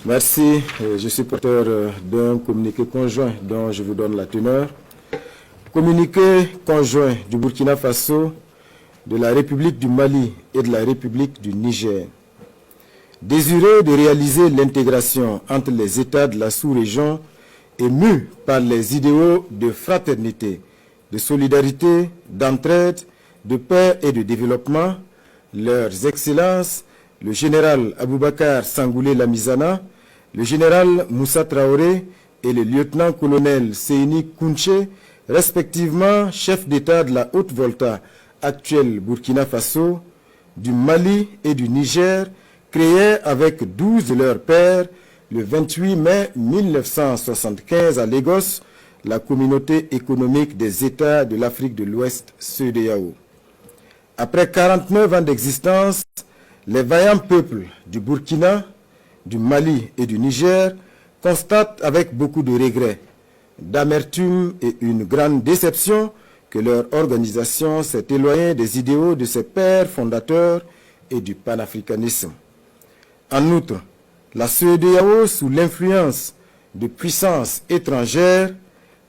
Merci. Je suis porteur d'un communiqué conjoint dont je vous donne la teneur. Communiqué conjoint du Burkina Faso, de la République du Mali et de la République du Niger. Désireux de réaliser l'intégration entre les États de la sous-région et mus par les idéaux de fraternité, de solidarité, d'entraide, de paix et de développement, leurs excellences, le général Aboubakar Sangoulé Lamizana, le général Moussa Traoré et le lieutenant-colonel Seyni Kounché, respectivement chefs d'État de la Haute-Volta, actuelle Burkina Faso, du Mali et du Niger, créés avec 12 de leurs pairs le 28 mai 1975 à Lagos, la communauté économique des États de l'Afrique de l'Ouest, CEDEAO. Après 49 ans d'existence, les vaillants peuples du Burkina, du Mali et du Niger constatent avec beaucoup de regrets, d'amertume et une grande déception que leur organisation s'est éloignée des idéaux de ses pères fondateurs et du panafricanisme. En outre, la CEDEAO, sous l'influence de puissances étrangères,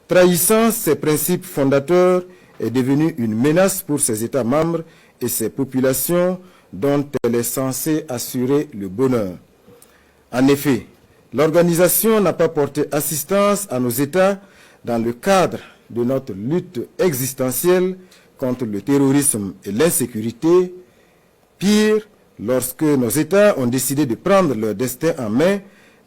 trahissant ses principes fondateurs, est devenue une menace pour ses États membres et ses populations dont elle est censée assurer le bonheur. En effet, l'organisation n'a pas porté assistance à nos États dans le cadre de notre lutte existentielle contre le terrorisme et l'insécurité. Pire, lorsque nos États ont décidé de prendre leur destin en main,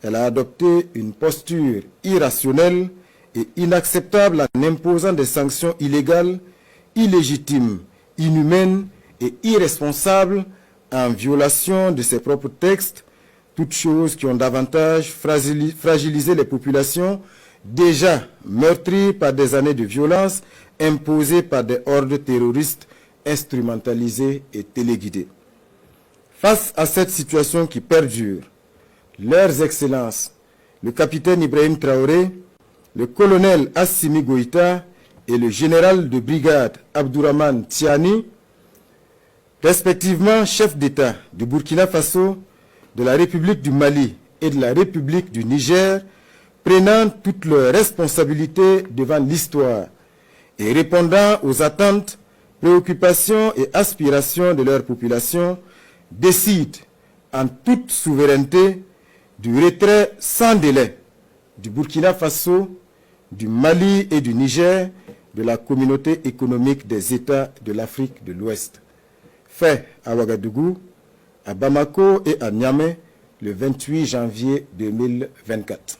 elle a adopté une posture irrationnelle et inacceptable en imposant des sanctions illégales, illégitimes, inhumaines et irresponsables en violation de ses propres textes, toutes choses qui ont davantage fragilisé les populations déjà meurtries par des années de violence imposées par des hordes terroristes instrumentalisées et téléguidées. Face à cette situation qui perdure, leurs excellences, le capitaine Ibrahim Traoré, le colonel Assimi Goïta et le général de brigade Abdourahmane Tiani, respectivement chefs d'État du Burkina Faso, de la République du Mali et de la République du Niger, prenant toutes leurs responsabilités devant l'histoire et répondant aux attentes, préoccupations et aspirations de leur population, décident en toute souveraineté du retrait sans délai du Burkina Faso, du Mali et du Niger de la communauté économique des États de l'Afrique de l'Ouest. Fait à Ouagadougou, à Bamako et à Niamey le 28 janvier 2024.